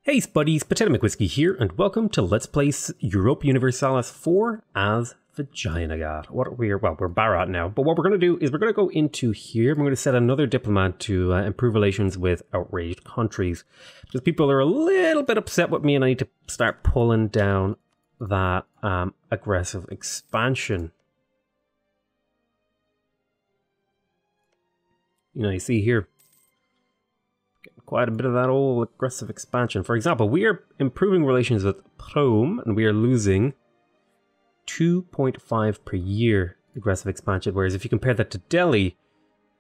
Hey Spuddies, PotatoMcWhiskey here, and welcome to Let's Play Europa Universalis 4 as Vijayanagar. We're Bharat now, but what we're going to do is we're going to go into here, we're going to set another diplomat to improve relations with outraged countries. Because people are a little bit upset with me and I need to start pulling down that aggressive expansion. You know, you see here, quite a bit of that old aggressive expansion. For example, we are improving relations with Rome, and we are losing 2.5 per year aggressive expansion. Whereas if you compare that to Delhi,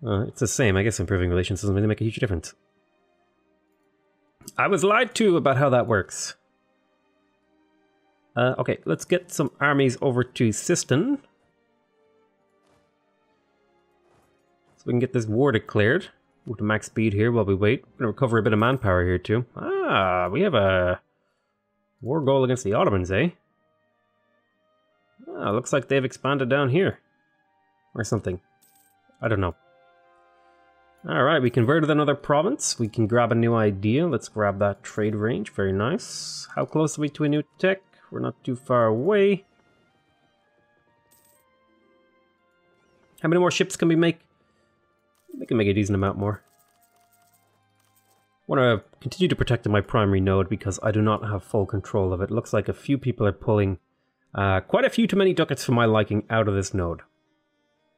it's the same. I guess improving relations doesn't really make a huge difference. I was lied to about how that works. Okay, let's get some armies over to Sistan, so we can get this war declared. With the max speed here while we wait. We're going to recover a bit of manpower here too. Ah, we have a war goal against the Ottomans, eh? Ah, looks like they've expanded down here. Or something. I don't know. Alright, we converted another province. We can grab a new idea. Let's grab that trade range. Very nice. How close are we to a new tech? We're not too far away. How many more ships can we make? We can make a decent amount more. I want to continue to protect my primary node because I do not have full control of it. Looks like a few people are pulling quite a few too many ducats for my liking out of this node.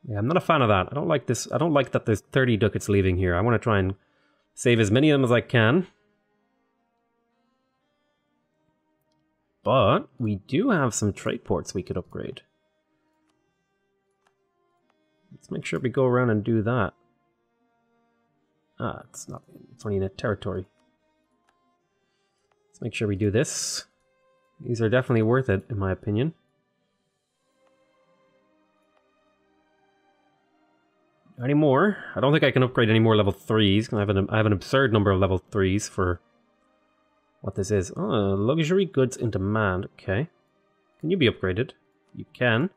Yeah, I'm not a fan of that. I don't like this. I don't like that there's 30 ducats leaving here. I want to try and save as many of them as I can. But we do have some trade ports we could upgrade. Let's make sure we go around and do that. Ah, it's only in a territory. Let's make sure we do this. These are definitely worth it, in my opinion. Any more? I don't think I can upgrade any more level 3s. I have an absurd number of level 3s for what this is. Oh, luxury goods in demand. Okay. Can you be upgraded? You can.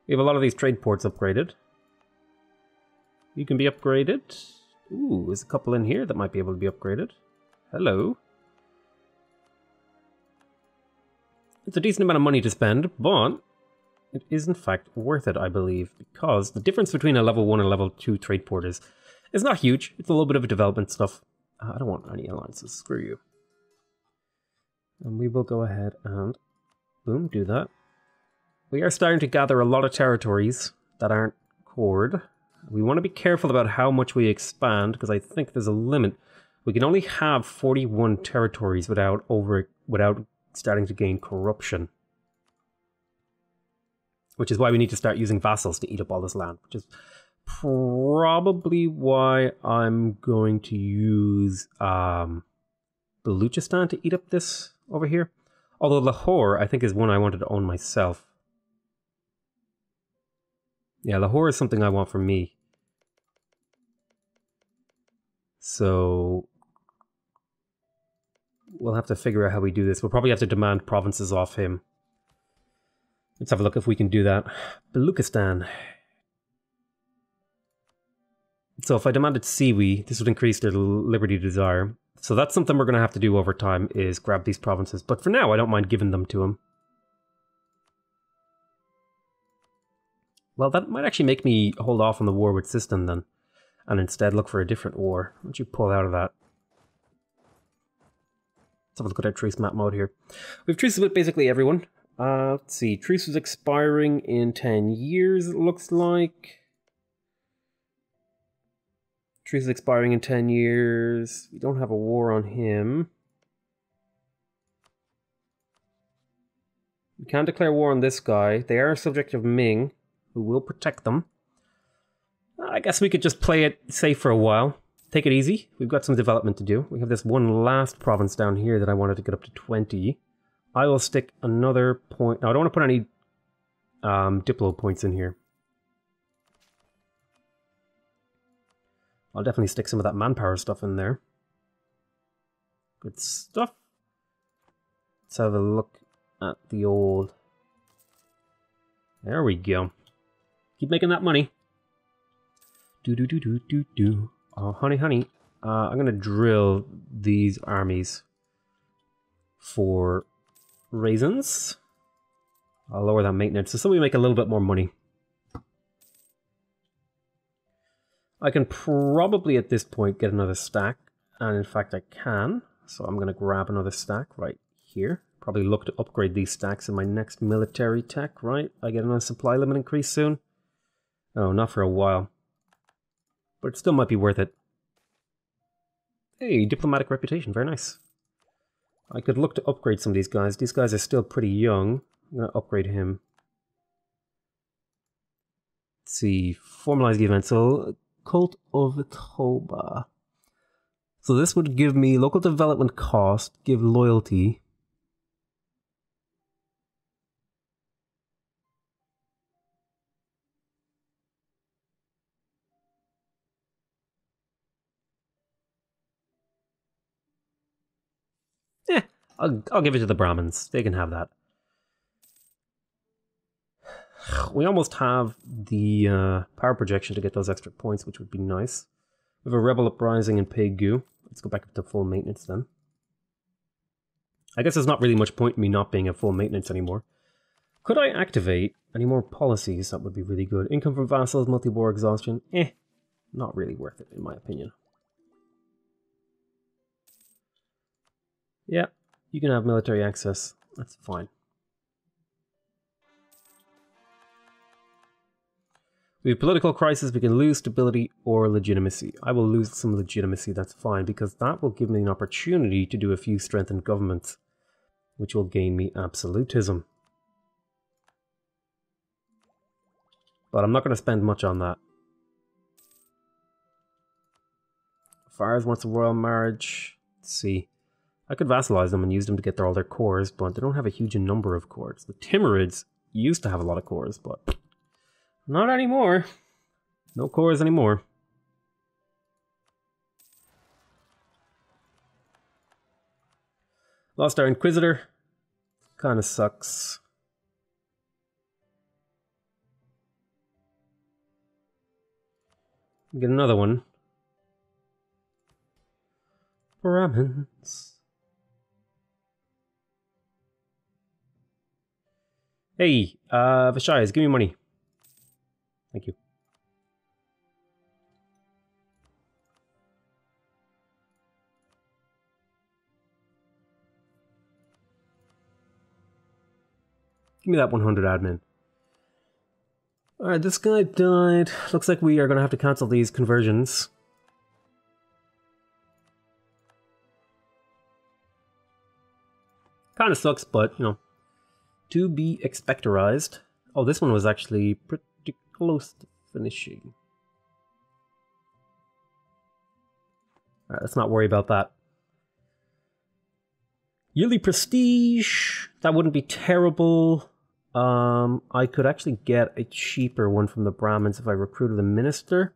We have a lot of these trade ports upgraded. You can be upgraded. Ooh, there's a couple in here that might be able to be upgraded. Hello. It's a decent amount of money to spend, but it is in fact worth it, I believe, because the difference between a level 1 and level 2 trade port is not huge. It's a little bit of a development stuff. I don't want any alliances. Screw you. And we will go ahead and, boom, do that. We are starting to gather a lot of territories that aren't cored. We want to be careful about how much we expand, because I think there's a limit. We can only have 41 territories without starting to gain corruption. Which is why we need to start using vassals to eat up all this land. Which is probably why I'm going to use Baluchistan to eat up this over here. Although Lahore, I think, is one I wanted to own myself. Yeah, Lahore is something I want for me. So we'll have to figure out how we do this. We'll probably have to demand provinces off him. Let's have a look if we can do that. Baluchistan. So if I demanded Siwi, this would increase their liberty desire. So that's something we're going to have to do over time, is grab these provinces. But for now, I don't mind giving them to him. Well, that might actually make me hold off on the war with Sistan then, and instead look for a different war. Why don't you pull out of that? Let's have a look at our truce map mode here. We have truces with basically everyone. Let's see, truce is expiring in 10 years, it looks like. Truce is expiring in 10 years. We don't have a war on him. We can't declare war on this guy. They are a subject of Ming, who will protect them. I guess we could just play it safe for a while. Take it easy. We've got some development to do. We have this one last province down here that I wanted to get up to 20. I will stick another point. Now, I don't want to put any Diplo points in here. I'll definitely stick some of that manpower stuff in there. Good stuff. Let's have a look at the old... There we go. Keep making that money. Oh, honey, honey. I'm going to drill these armies. for raisins. I'll lower that maintenance so we make a little bit more money. I can probably at this point get another stack, and in fact I can. So I'm going to grab another stack right here. Probably look to upgrade these stacks in my next military tech, right? I get another supply limit increase soon. Oh, not for a while. But it still might be worth it. Hey, diplomatic reputation, very nice. I could look to upgrade some of these guys. These guys are still pretty young. I'm going to upgrade him. Let's see, formalize the event. So, Cult of Toba. So this would give me local development cost, give loyalty. I'll give it to the Brahmins. They can have that. We almost have the power projection to get those extra points, which would be nice. We have a rebel uprising in Pegu. Let's go back up to full maintenance then. I guess there's not really much point in me not being at full maintenance anymore. Could I activate any more policies? That would be really good. Income from vassals, multi-war exhaustion. Not really worth it in my opinion. Yeah, you can have military access. That's fine. We have political crisis, we can lose stability or legitimacy. I will lose some legitimacy, that's fine, because that will give me an opportunity to do a few strengthened governments, which will gain me absolutism. But I'm not going to spend much on that. Fires wants a royal marriage. Let's see. I could vassalize them and use them to get all their cores, but they don't have a huge number of cores. The Timurids used to have a lot of cores, but not anymore. No cores anymore. Lost our Inquisitor. Kind of sucks. Get another one. Brahmins. Hey, Vishayas, give me money. Thank you. Give me that 100 admin. Alright, this guy died. Looks like we are going to have to cancel these conversions. Kind of sucks, but, you know, to be expectorized. Oh, this one was actually pretty close to finishing. Alright, let's not worry about that. Yearly prestige. That wouldn't be terrible. I could actually get a cheaper one from the Brahmins if I recruited a minister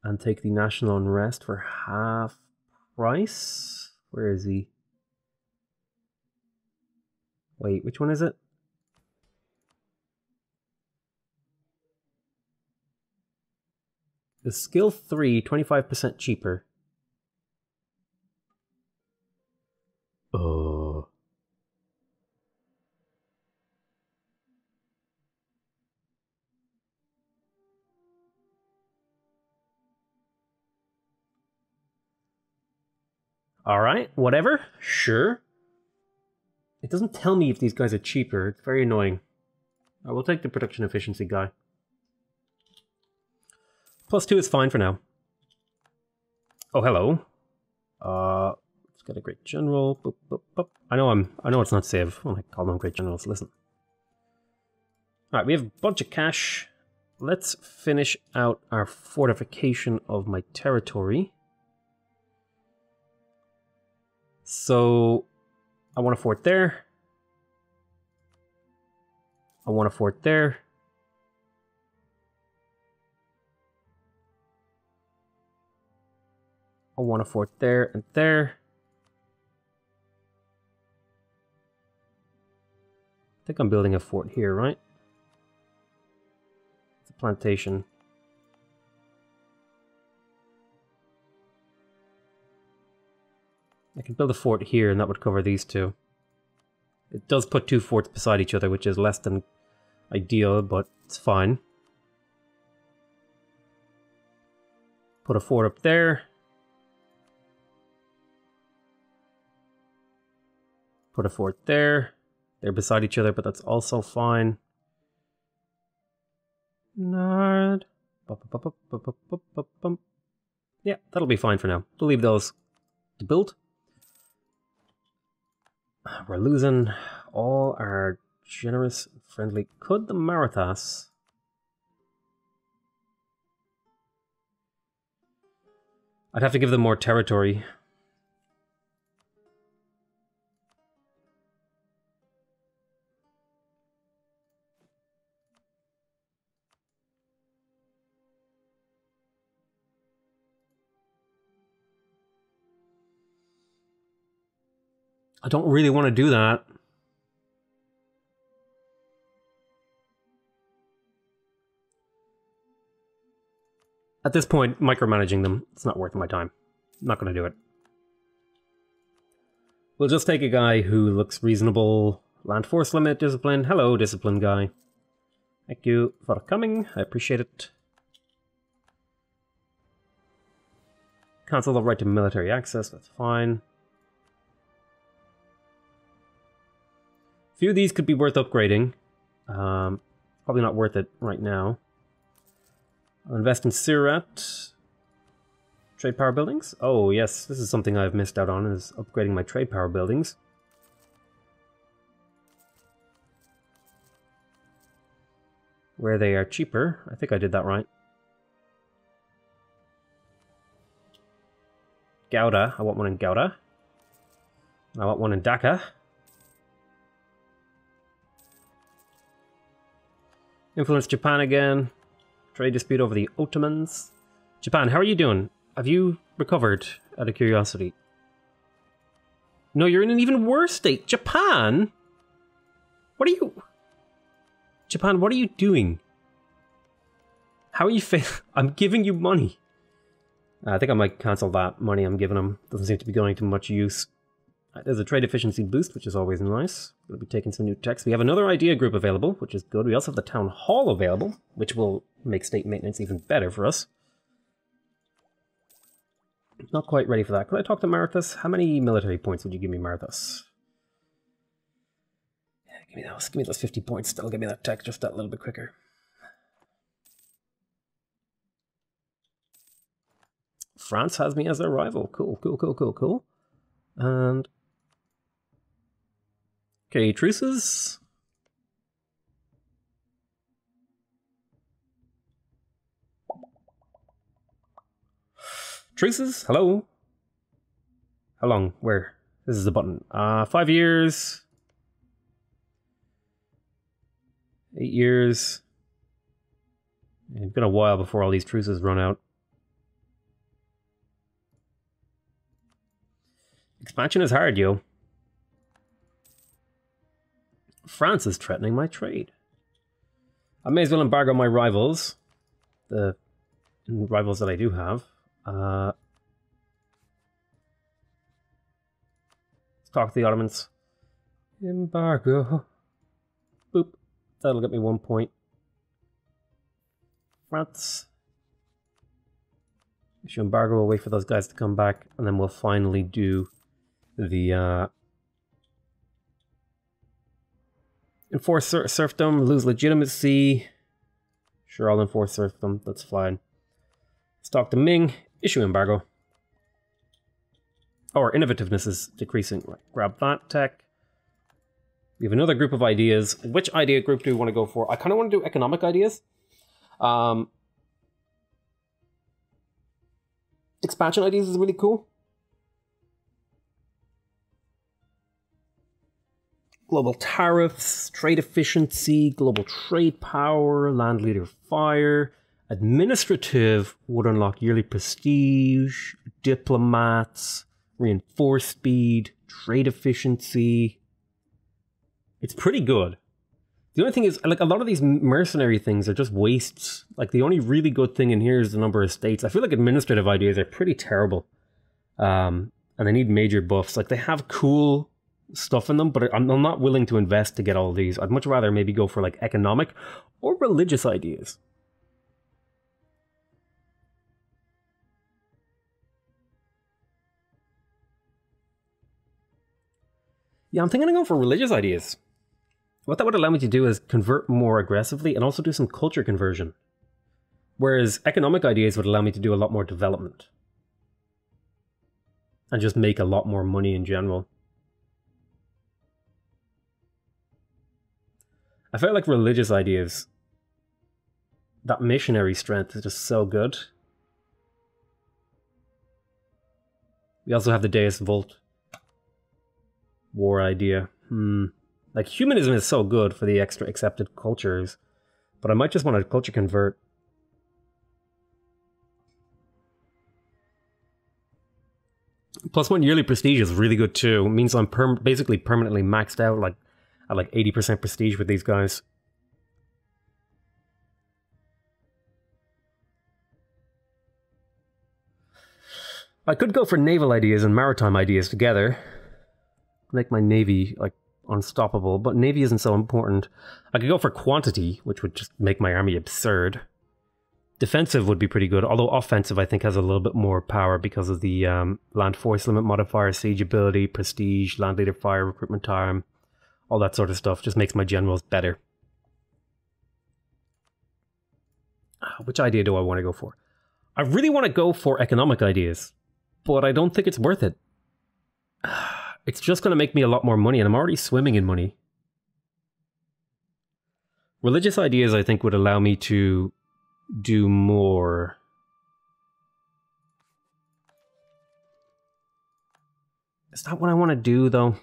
and take the national unrest for half price. Where is he? Wait, which one is it? The skill 3, 25% cheaper. Oh. Alright, whatever. Sure. It doesn't tell me if these guys are cheaper. It's very annoying. I will take the production efficiency guy. +2 is fine for now. Oh, hello. Let's get a great general. Boop, boop, boop. I know it's not save when I call them great generals. Listen. Alright, we have a bunch of cash. Let's finish out our fortification of my territory. So, I want a fort there. I want a fort there. I want a fort there and there. I think I'm building a fort here, right? It's a plantation. I can build a fort here and that would cover these two. It does put 2 forts beside each other, which is less than ideal, but it's fine. Put a fort up there. Put a fort there. They're beside each other, but that's also fine. Nerd. Yeah, that'll be fine for now. We'll leave those to build. We're losing all our generous, friendly... Could the Marathas... I'd have to give them more territory. I don't really want to do that. At this point, micromanaging them, it's not worth my time. I'm not going to do it. We'll just take a guy who looks reasonable. Land force limit, discipline. Hello, discipline guy. Thank you for coming. I appreciate it. Cancel the right to military access, that's fine. A few of these could be worth upgrading. Probably not worth it right now. I'll invest in Surat. Trade power buildings? Oh yes, this is something I've missed out on, is upgrading my trade power buildings. Where they are cheaper. I think I did that right. Gouda. I want one in Gouda. I want one in Dhaka. Influence Japan again. Trade dispute over the Ottomans. Japan, how are you doing? Have you recovered, out of curiosity? No, you're in an even worse state. Japan? What are you... Japan, what are you doing? How are you I'm giving you money. I think I might cancel that money I'm giving them. Doesn't seem to be going to much use. There's a trade efficiency boost, which is always nice. We'll be taking some new techs. We have another idea group available, which is good. We also have the town hall available, which will make state maintenance even better for us. Not quite ready for that. Could I talk to Marathas? How many military points would you give me, Marathas? Yeah, give me those. Give me those 50 points. That'll give me that tech just that little bit quicker. France has me as their rival. Cool, cool, cool, cool, cool. And... okay, truces. Truces, hello. How long? Where? This is the button. 5 years. 8 years. It's been a while before all these truces run out. Expansion is hard, yo. France is threatening my trade. I may as well embargo my rivals. The rivals that I do have. Let's talk to the Ottomans. Embargo. Boop. That'll get me 1 point. France. Issue embargo, we'll wait for those guys to come back, and then we'll finally do the enforce serfdom, lose legitimacy. Sure, I'll enforce serfdom, that's fine. Let's talk to Ming, issue embargo. Oh, our innovativeness is decreasing. Right, grab that tech. We have another group of ideas. Which idea group do we want to go for? I kind of want to do economic ideas. Expansion ideas is really cool. Global tariffs, trade efficiency, global trade power, land leader fire. Administrative would unlock yearly prestige, diplomats, reinforce speed, trade efficiency. It's pretty good. The only thing is, like, a lot of these mercenary things are just wastes. Like, the only really good thing in here is the number of states. I feel like administrative ideas are pretty terrible. And they need major buffs. Like, they have cool stuff in them, but I'm not willing to invest to get all these. I'd much rather maybe go for, like, economic or religious ideas. Yeah, I'm thinking of going for religious ideas. What that would allow me to do is convert more aggressively and also do some culture conversion. Whereas economic ideas would allow me to do a lot more development. And just make a lot more money in general. I felt like religious ideas, that missionary strength is just so good. We also have the Deus Vult war idea. Like, humanism is so good for the extra accepted cultures, but I might just want to culture convert. +1 yearly prestige is really good too. It means I'm basically permanently maxed out, like at like 80% prestige with these guys. I could go for naval ideas and maritime ideas together. Make my navy like unstoppable, but navy isn't so important. I could go for quantity, which would just make my army absurd. Defensive would be pretty good, although offensive I think has a little bit more power because of the land force limit modifier, siege ability, prestige, land leader fire, recruitment time, all that sort of stuff. Just makes my generals better. Which idea do I want to go for? I really want to go for economic ideas, but I don't think it's worth it. It's just going to make me a lot more money, and I'm already swimming in money. Religious ideas, I think, would allow me to do more. Is that what I want to do, though?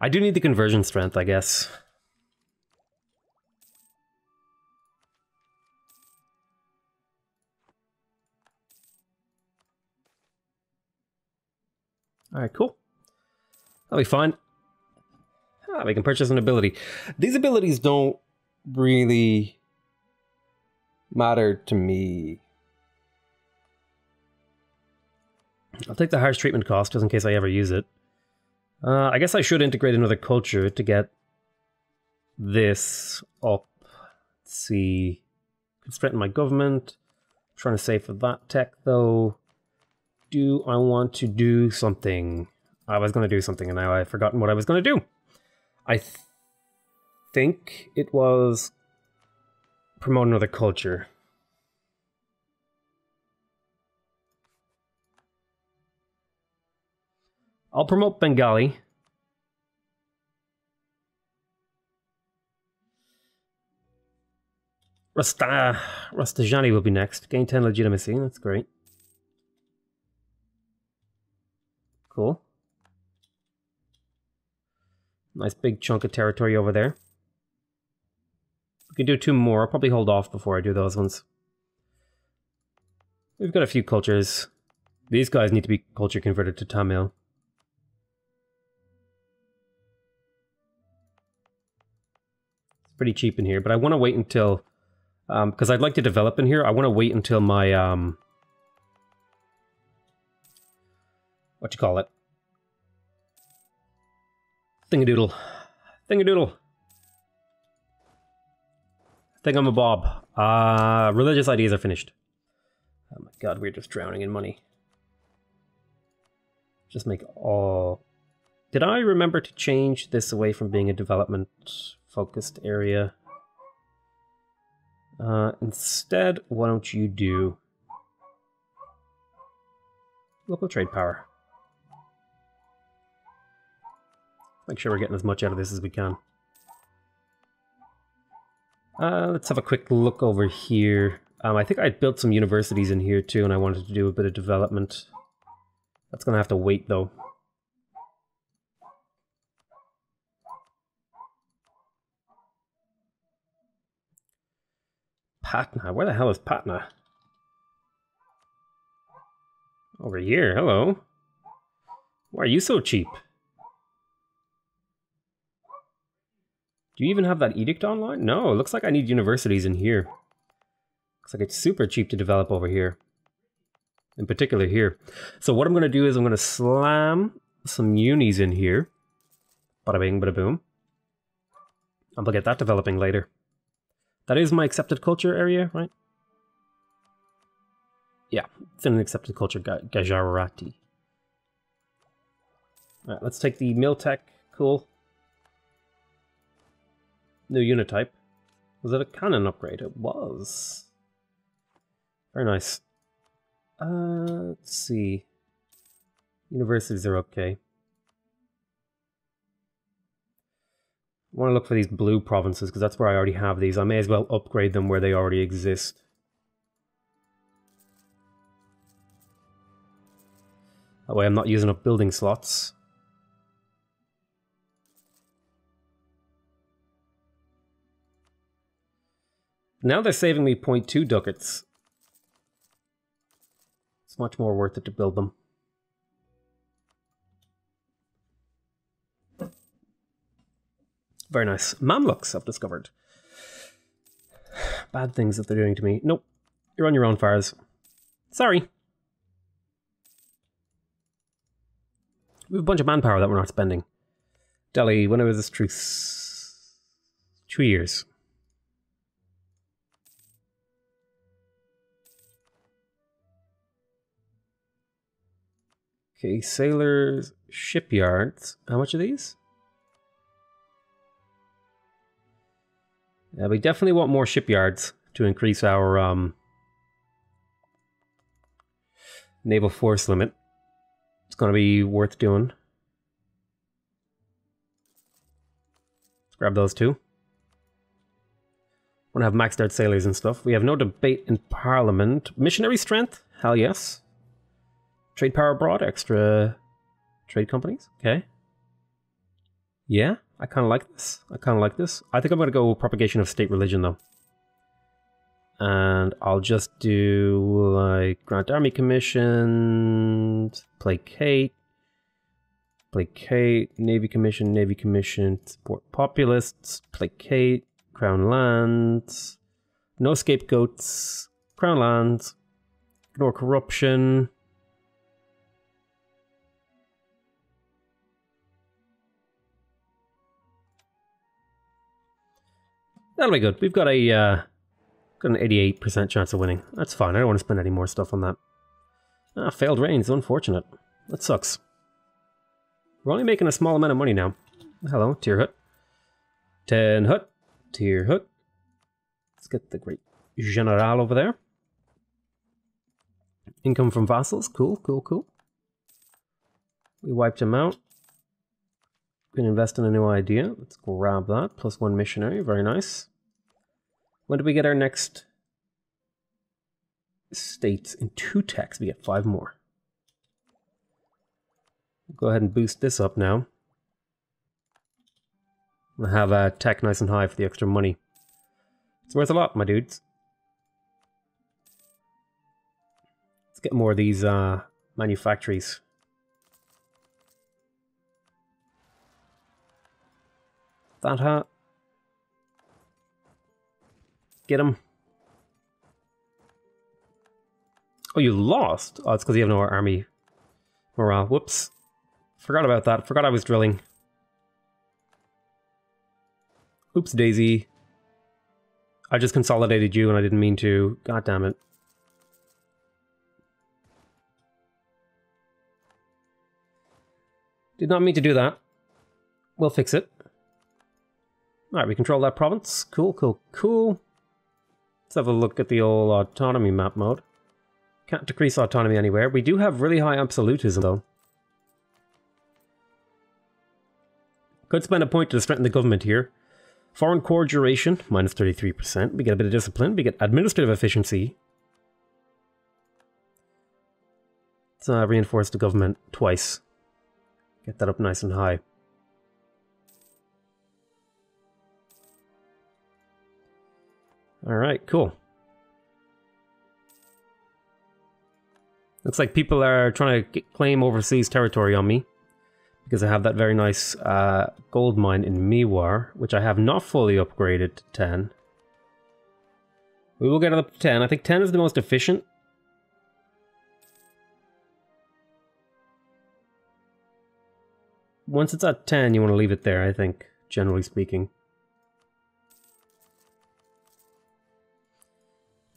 I do need the conversion strength, I guess. Alright, cool. That'll be fine. We can purchase an ability. These abilities don't really matter to me. I'll take the harsh treatment cost just in case I ever use it. I guess I should integrate another culture to get this up. Let's see. Could strengthen my government. I'm trying to save for that tech though. Do I want to do something? I was going to do something and now I've forgotten what I was going to do. I think it was promote another culture. I'll promote Bengali. Rastajani will be next. Gain 10 legitimacy, that's great. Cool. Nice big chunk of territory over there. We can do 2 more. I'll probably hold off before I do those ones. We've got a few cultures. These guys need to be culture converted to Tamil. It's pretty cheap in here, but I want to wait until... because I'd like to develop in here. I want to wait until my... what you call it? Thingadoodle. Thingadoodle. Thingamabob. Religious ideas are finished. Oh my god, we're just drowning in money. Just make all... Did I remember to change this away from being a development-focused area? Instead, why don't you do... local trade power. Make sure we're getting as much out of this as we can. Let's have a quick look over here. I think I built some universities in here too, and I wanted to do a bit of development. That's going to have to wait though. Patna. Where the hell is Patna? Over here. Hello. Why are you so cheap? Do you even have that edict online? No, it looks like I need universities in here. Looks like it's super cheap to develop over here. In particular here. So what I'm going to do is I'm going to slam some unis in here. Bada bing, bada boom. And we'll get that developing later. That is my accepted culture area, right? Yeah, it's in an accepted culture, Gujarati. Alright, let's take the mill tech. Cool. New unit type. Was it a cannon upgrade? It was. Very nice. Let's see. Universities are okay. I want to look for these blue provinces because that's where I already have these. I may as well upgrade them where they already exist. That way I'm not using up building slots. Now they're saving me 0.2 ducats. It's much more worth it to build them. Very nice. Mamluks I've discovered. Bad things that they're doing to me. Nope. You're on your own, Fars. Sorry. We have a bunch of manpower that we're not spending. Delhi, when was this truce? 2 years. Okay, sailors, shipyards. How much are these? Yeah, we definitely want more shipyards to increase our naval force limit. It's going to be worth doing. Let's grab those two. Want to have maxed out sailors and stuff. We have no debate in Parliament. Missionary strength? Hell yes. Trade power abroad? Extra trade companies? Okay. Yeah, I kind of like this. I kind of like this. I think I'm going to go propagation of state religion though. And I'll just do like grant army commission, placate, navy commission, support populists, placate, crown lands, no scapegoats, crown lands, ignore corruption. That'll be good. We've got an 88% chance of winning. That's fine. I don't want to spend any more stuff on that. Ah, failed rains. Unfortunate. That sucks. We're only making a small amount of money now. Hello, tier hut. 10 hut. Tier hut. Let's get the great general over there. Income from vassals. Cool, cool, cool. We wiped him out. We can invest in a new idea. Let's grab that. +1 missionary. Very nice. When do we get our next states? In 2 techs, we get 5 more. Go ahead and boost this up now. We'll have a tech nice and high for the extra money. It's worth a lot, my dudes. Let's get more of these manufactories. That hat. Get him. Oh, you lost? Oh, it's because you have no army morale. Whoops. Forgot about that. Forgot I was drilling. Oops, Daisy. I just consolidated you and I didn't mean to. God damn it. Did not mean to do that. We'll fix it. Alright, we control that province. Cool, cool, cool. Let's have a look at the old autonomy map mode. Can't decrease autonomy anywhere. We do have really high absolutism, though. Could spend a point to strengthen the government here. Foreign core duration, -33%. We get a bit of discipline. We get administrative efficiency. Let's reinforce the government twice. Get that up nice and high. Alright, cool. Looks like people are trying to claim overseas territory on me. Because I have that very nice gold mine in Mewar, which I have not fully upgraded to 10. We will get it up to 10. I think 10 is the most efficient. Once it's at 10, you want to leave it there, I think, generally speaking.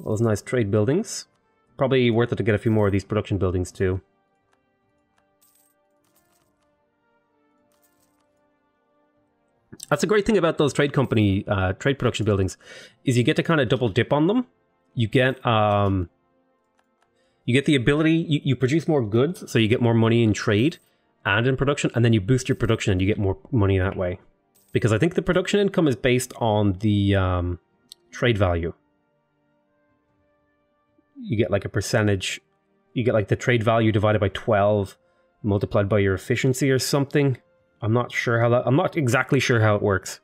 All those nice trade buildings. Probably worth it to get a few more of these production buildings too. That's a great thing about those trade company, trade production buildings, is you get to kind of double dip on them. You get the ability, you produce more goods, so you get more money in trade and in production, and then you boost your production and you get more money that way. Because I think the production income is based on the trade value. You get like a percentage, you get like the trade value divided by 12 multiplied by your efficiency or something. I'm not exactly sure how it works.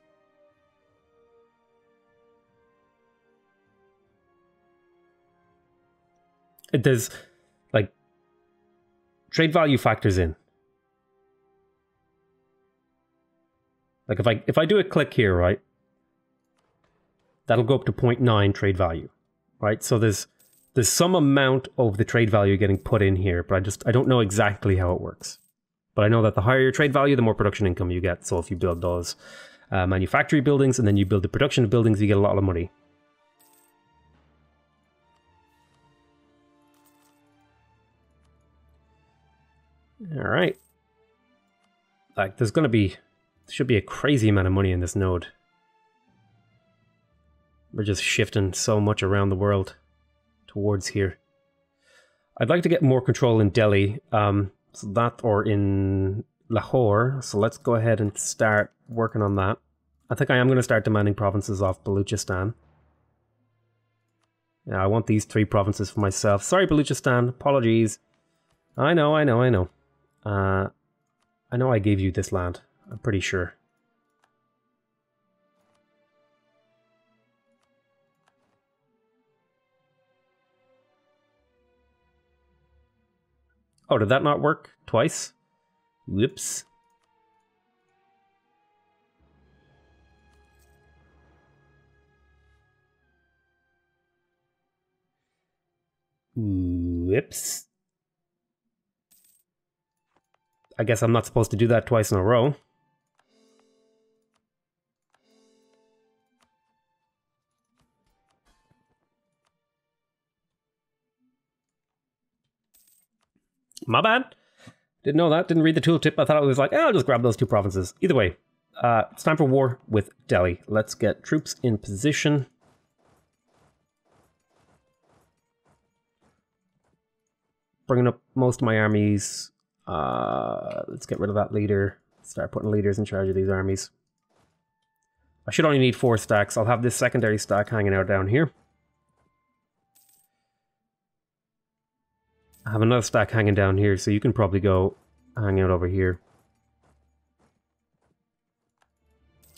It does, like, trade value factors in. Like if I do a click here, right, that'll go up to 0.9 trade value, right? So there's some amount of the trade value getting put in here, but I don't know exactly how it works. But I know that the higher your trade value, the more production income you get. So if you build those manufactory buildings and then you build the production buildings, you get a lot of money. All right. Like there should be a crazy amount of money in this node. We're just shifting so much around the world towards here. I'd like to get more control in Delhi, so that, or in Lahore. So let's go ahead and start working on that. I think I am going to start demanding provinces off Baluchistan. Yeah, I want these 3 provinces for myself. Sorry, Baluchistan. Apologies. I know. I know I gave you this land. I'm pretty sure. Oh, did that not work twice? Whoops. Whoops. I guess I'm not supposed to do that twice in a row. My bad. Didn't know that. Didn't read the tooltip. I thought it was like, I'll just grab those 2 provinces. Either way, it's time for war with Delhi. Let's get troops in position. Bringing up most of my armies. Let's get rid of that leader. Start putting leaders in charge of these armies. I should only need 4 stacks. I'll have this secondary stack hanging out down here. I have another stack hanging down here, so you can probably go hang out over here.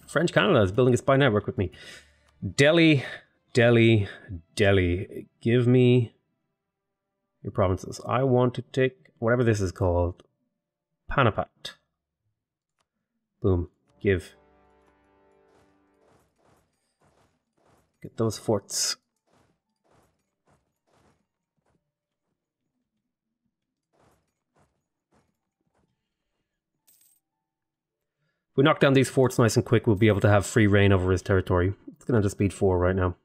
French Canada is building a spy network with me. Delhi. Give me your provinces. I want to take whatever this is called. Panipat. Boom. Give. Get those forts. If we knock down these forts nice and quick, we'll be able to have free reign over his territory. It's going to just speed 4 right now.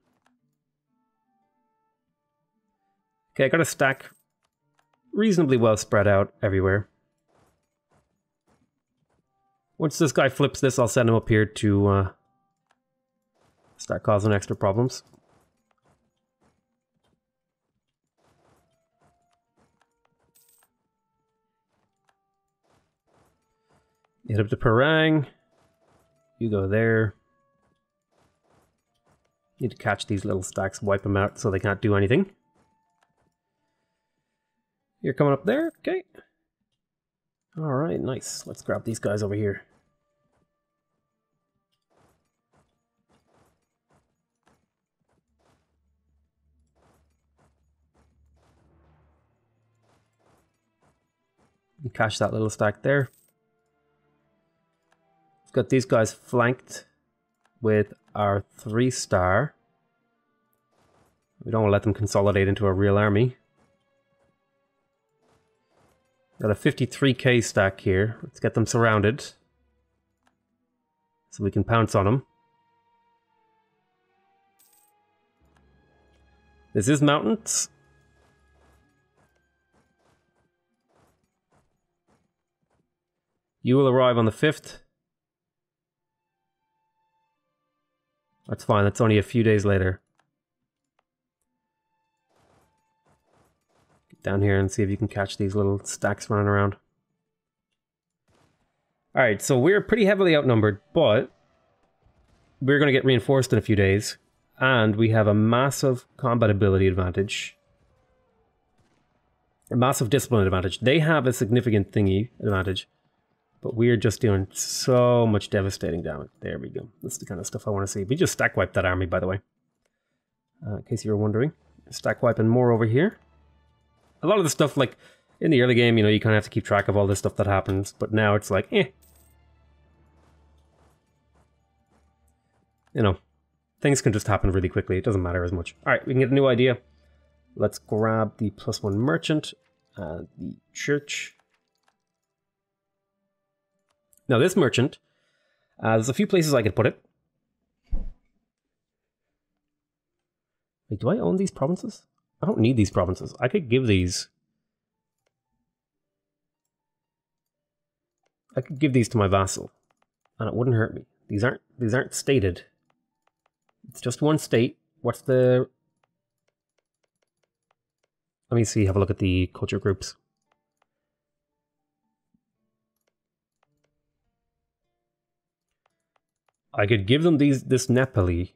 Okay, I got a stack reasonably well spread out everywhere. Once this guy flips this, I'll send him up here to start causing extra problems. Hit up to Parang. You go there. Need to catch these little stacks, wipe them out so they can't do anything. You're coming up there, okay. Alright, nice. Let's grab these guys over here. And catch that little stack there. Got these guys flanked with our 3-star. We don't want to let them consolidate into a real army. Got a 53k stack here. Let's get them surrounded. So we can pounce on them. This is mountains. You will arrive on the 5th. That's fine, that's only a few days later. Get down here and see if you can catch these little stacks running around. Alright, so we're pretty heavily outnumbered, but we're going to get reinforced in a few days. And we have a massive combat ability advantage. A massive discipline advantage. They have a significant thingy advantage. But we're just doing so much devastating damage. There we go. That's the kind of stuff I want to see. We just stack wiped that army, by the way. In case you were wondering. Stack wiping more over here. A lot of the stuff, like, in the early game, you know, you kind of have to keep track of all this stuff that happens. But now it's like, eh. You know, things can just happen really quickly. It doesn't matter as much. Alright, we can get a new idea. Let's grab the +1 merchant. The church. Now this merchant, there's a few places I could put it. Wait, do I own these provinces? I don't need these provinces. I could give these. I could give these to my vassal, and it wouldn't hurt me. These aren't stated. It's just one state. What's the? Let me see. Have a look at the culture groups. I could give them this Nepali.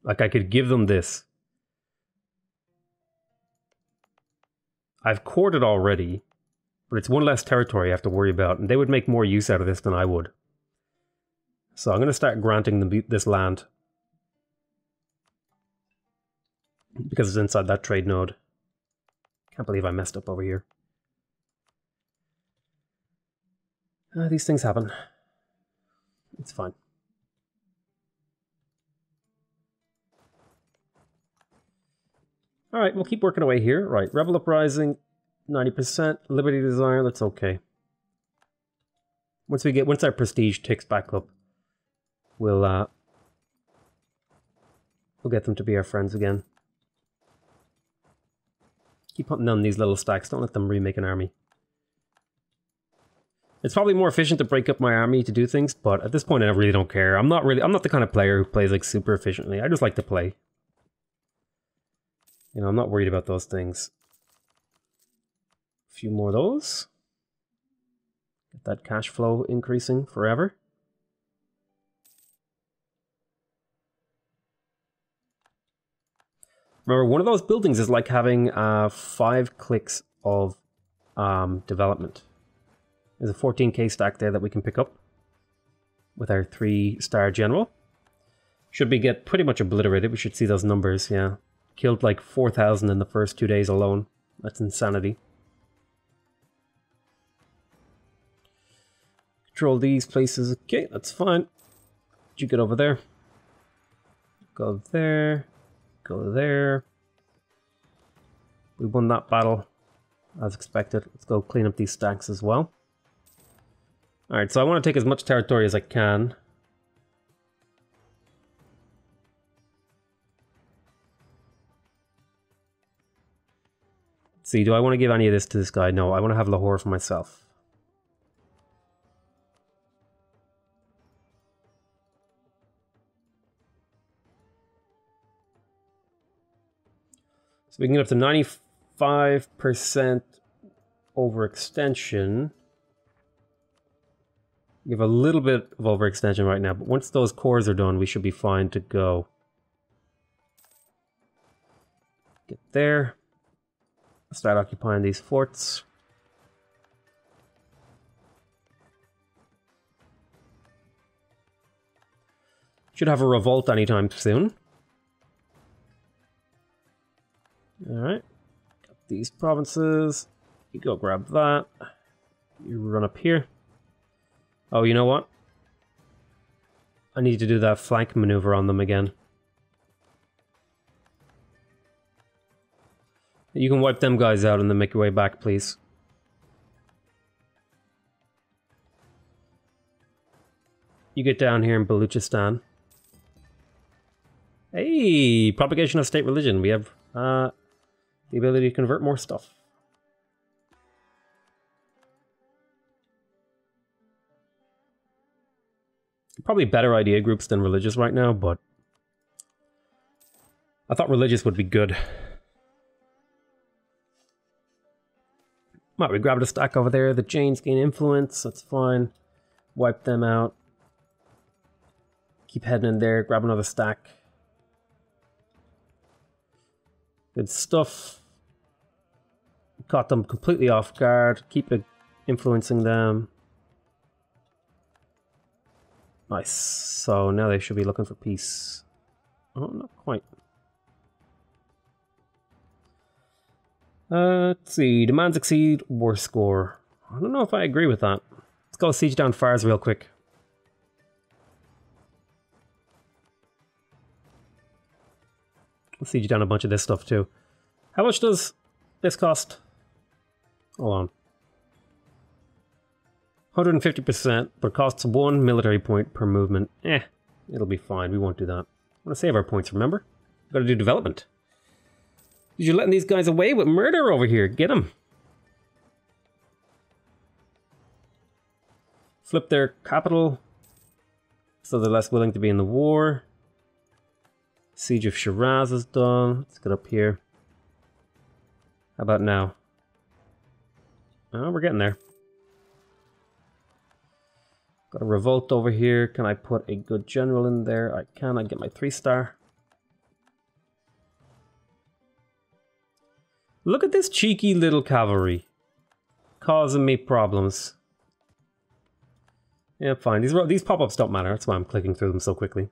Like, I could give them this. I've courted already, but it's one less territory I have to worry about, and they would make more use out of this than I would. So I'm going to start granting them this land. Because it's inside that trade node. Can't believe I messed up over here. These things happen. It's fine. Alright, we'll keep working away here. Right, Rebel Uprising, 90%. Liberty Desire, that's okay. Once our prestige ticks back up, we'll get them to be our friends again. Keep hunting down these little stacks, don't let them remake an army. It's probably more efficient to break up my army to do things, but at this point I really don't care. I'm not the kind of player who plays like super efficiently. I just like to play. You know, I'm not worried about those things. A few more of those. Get that cash flow increasing forever. Remember, one of those buildings is like having 5 clicks of development. There's a 14k stack there that we can pick up with our 3-star general. Should be get pretty much obliterated. We should see those numbers, yeah. Killed like 4,000 in the first 2 days alone. That's insanity. Control these places. Okay, that's fine. You get over there. Go there. Go there. We won that battle as expected. Let's go clean up these stacks as well. Alright, so I want to take as much territory as I can. Let's see, do I want to give any of this to this guy? No, I want to have Lahore for myself. So we can get up to 95% overextension. We have a little bit of overextension right now, but once those cores are done, we should be fine to go. Get there. Start occupying these forts. Should have a revolt anytime soon. Alright. Got these provinces. You go grab that. You run up here. Oh, you know what? I need to do that flank maneuver on them again. You can wipe them guys out and then make your way back, please. You get down here in Baluchistan. Hey, propagation of state religion. We have the ability to convert more stuff. Probably better idea groups than religious right now, but I thought religious would be good. Right, we grabbed a stack over there. The Jains gain influence. That's fine. Wipe them out. Keep heading in there. Grab another stack. Good stuff. Caught them completely off guard. Keep influencing them. Nice. So now they should be looking for peace. Oh, not quite. Let's see. Demands exceed war score. I don't know if I agree with that. Let's go siege down Fars real quick. Let's siege down a bunch of this stuff too. How much does this cost? Hold on. 150%, but costs 1 military point per movement. It'll be fine. We won't do that. I want to save our points, remember? We've got to do development. You're letting these guys away with murder over here. Get them. Flip their capital so they're less willing to be in the war. Siege of Shiraz is done. Let's get up here. How about now? Oh, we're getting there. Got a revolt over here. Can I put a good general in there? I can. I get my 3-star. Look at this cheeky little cavalry. Causing me problems. Yeah, fine. These pop-ups don't matter. That's why I'm clicking through them so quickly.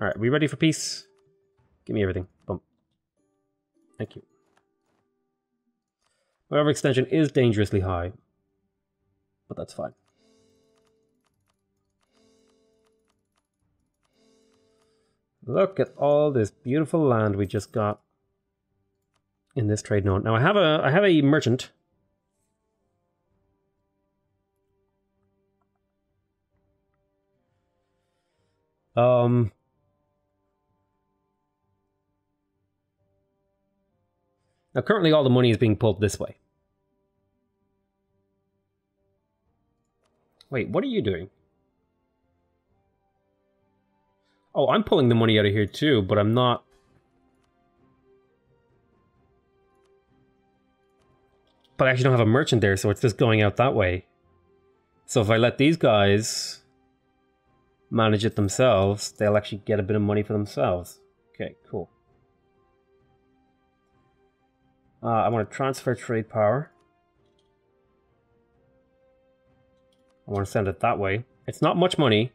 Alright, we ready for peace? Give me everything. Boom. Thank you. My overextension is dangerously high. But that's fine. Look at all this beautiful land we just got in this trade node. Now I have a merchant. Now currently all the money is being pulled this way. Wait, what are you doing? Oh, I'm pulling the money out of here too, but I'm not. But I actually don't have a merchant there, so it's just going out that way. So if I let these guys manage it themselves, they'll actually get a bit of money for themselves. Okay, cool. I want to transfer trade power. I want to send it that way. It's not much money.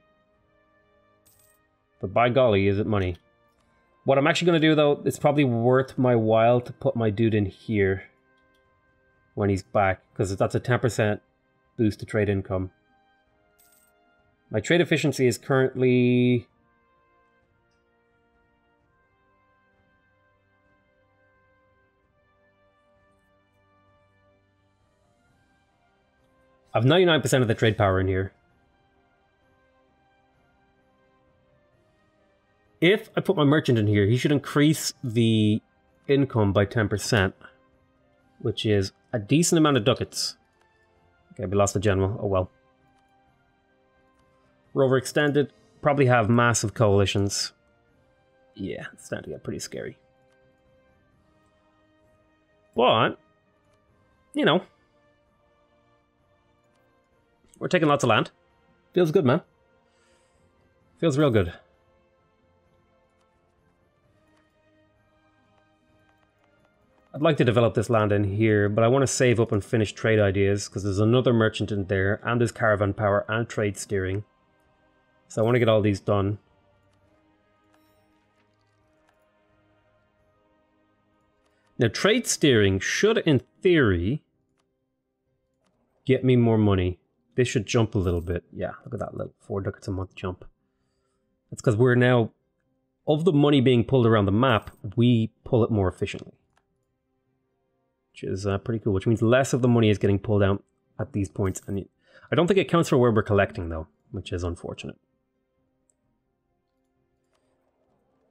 But by golly, is it money. What I'm actually going to do, though, it's probably worth my while to put my dude in here when he's back, because that's a 10% boost to trade income. My trade efficiency is currently... I have 99% of the trade power in here. If I put my merchant in here, he should increase the income by 10%, which is a decent amount of ducats. Okay, we lost the general. Oh well. We're overextended. Probably have massive coalitions. Yeah, it's starting to get pretty scary. But, you know, we're taking lots of land. Feels good, man. Feels real good. I'd like to develop this land in here, but I want to save up and finish trade ideas, because there's another merchant in there, and there's caravan power and trade steering. So I want to get all these done. Now, trade steering should, in theory, get me more money. this should jump a little bit. Yeah, look at that little 4 ducats a month jump. That's because we're now, of the money being pulled around the map, we pull it more efficiently. Which is pretty cool, which means less of the money is getting pulled out at these points. And I don't think it counts for where we're collecting, though, which is unfortunate.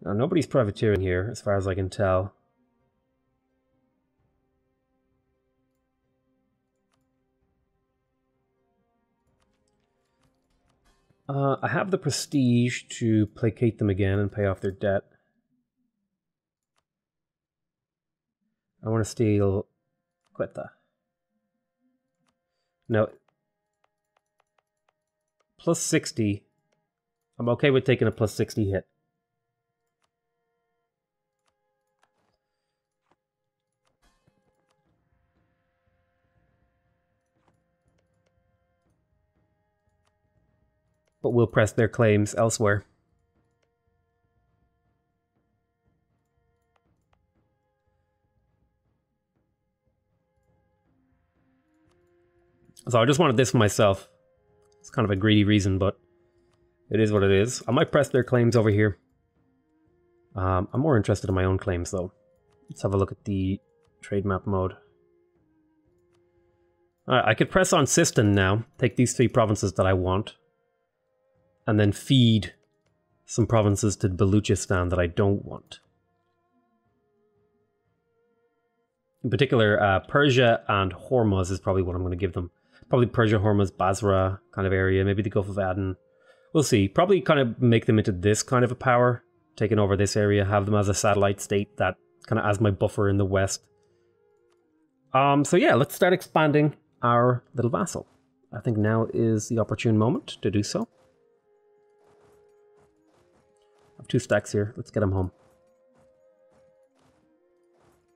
Now, nobody's privateering here, as far as I can tell. I have the prestige to placate them again and pay off their debt. I want to steal Quetta. Now, plus 60. I'm okay with taking a plus 60 hit. But we'll press their claims elsewhere. So I just wanted this for myself. It's kind of a greedy reason, but it is what it is. I might press their claims over here. I'm more interested in my own claims, though. Let's have a look at the trade map mode. I could press on Sistan now, take these 3 provinces that I want, and then feed some provinces to Baluchistan that I don't want. In particular, Persia and Hormuz is probably what I'm going to give them. Probably Persia, Hormuz, Basra kind of area, maybe the Gulf of Aden. We'll see. Probably kind of make them into this kind of a power, taking over this area, have them as a satellite state that kind of as my buffer in the west. So yeah, let's start expanding our little vassal. I think now is the opportune moment to do so. I have 2 stacks here. Let's get them home.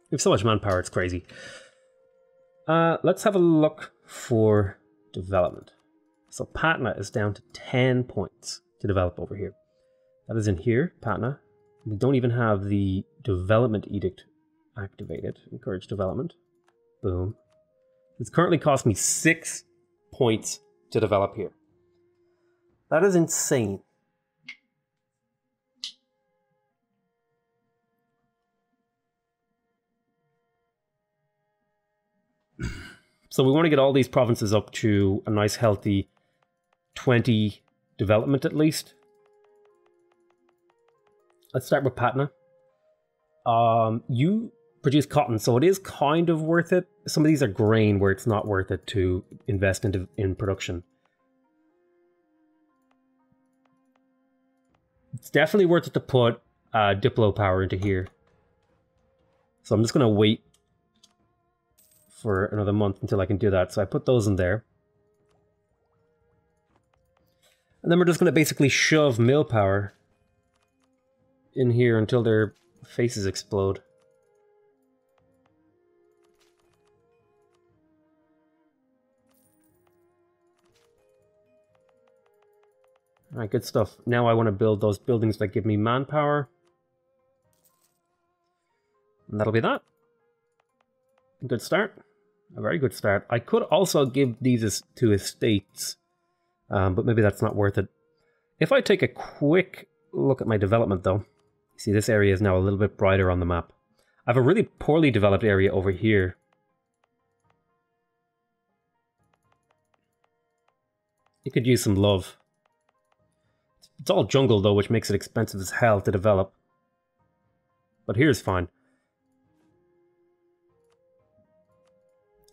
We have so much manpower, it's crazy. Let's have a look for development. So Patna is down to 10 points to develop over here. That is in here, Patna. We don't even have the development edict activated. Encourage development. Boom. It's currently cost me 6 points to develop here. That is insane. So we want to get all these provinces up to a nice healthy 20 development at least. Let's start with Patna. You produce cotton, so it is kind of worth it. Some of these are grain where it's not worth it to invest in production. It's definitely worth it to put Diplo power into here. So I'm just going to wait for another month until I can do that. So I put those in there. And then we're just going to basically shove mill power in here until their faces explode. Alright, good stuff. Now I want to build those buildings that give me manpower. And that'll be that. Good start. A very good start. I could also give these to estates, but maybe that's not worth it. If I take a quick look at my development though, see this area is now a little bit brighter on the map. I have a really poorly developed area over here. It could use some love. It's all jungle though, which makes it expensive as hell to develop. But here's fine.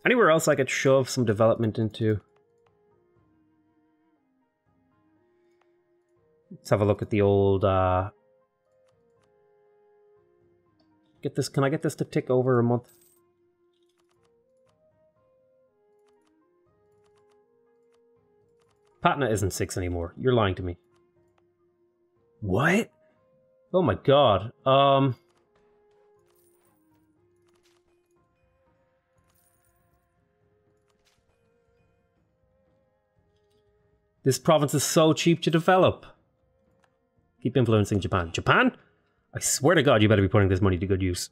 Anywhere else I could shove some development into? Let's have a look at the old... Get this. Can I get this to tick over a month? Patna isn't 6 anymore. You're lying to me. What? Oh my god. This province is so cheap to develop. Keep influencing Japan. Japan? I swear to God, you better be putting this money to good use.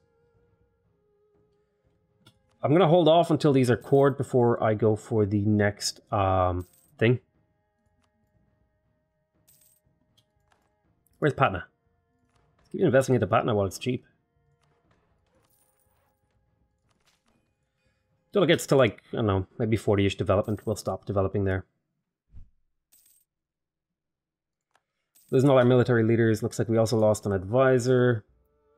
I'm going to hold off until these are cored before I go for the next thing. Where's Patna? Let's keep investing into Patna while it's cheap. Till it gets to like, I don't know, maybe 40-ish development, we'll stop developing there. Losing all our military leaders. Looks like we also lost an advisor.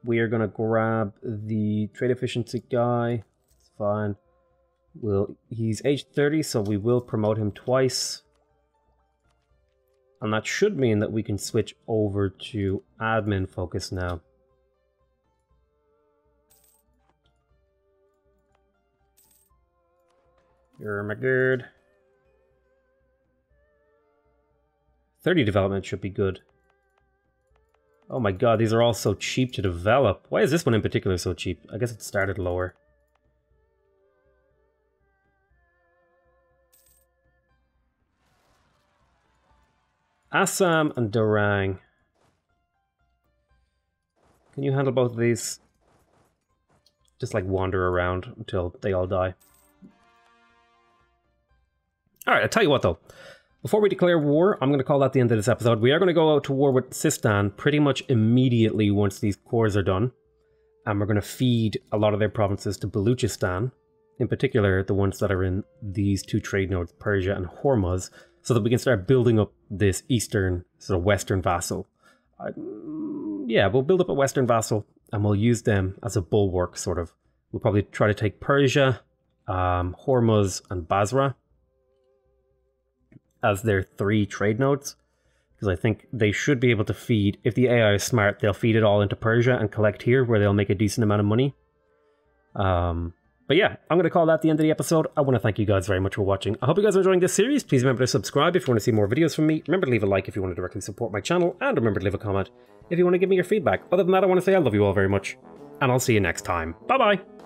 We are going to grab the trade efficiency guy. It's fine. He's age 30, so we will promote him twice. And that should mean that we can switch over to admin focus now. You're my good. 30 development should be good. Oh my god, these are all so cheap to develop. Why is this one in particular so cheap? I guess it started lower. Assam and Dorang. Can you handle both of these? Just like wander around until they all die. Alright, I'll tell you what though. Before we declare war, I'm going to call that the end of this episode. We are going to go out to war with Sistan pretty much immediately once these cores are done. And we're going to feed a lot of their provinces to Baluchistan. In particular, the ones that are in these two trade nodes, Persia and Hormuz, so that we can start building up this eastern, sort of western vassal. Yeah, we'll build up a western vassal and we'll use them as a bulwark, sort of. We'll probably try to take Persia, Hormuz, and Basra as their 3 trade nodes, because I think they should be able to feed, if the AI is smart, they'll feed it all into Persia and collect here, where they'll make a decent amount of money. But yeah, I'm going to call that the end of the episode. I want to thank you guys very much for watching. I hope you guys are enjoying this series. Please remember to subscribe if you want to see more videos from me. Remember to leave a like if you want to directly support my channel, and remember to leave a comment if you want to give me your feedback. Other than that, I want to say I love you all very much, and I'll see you next time. Bye-bye!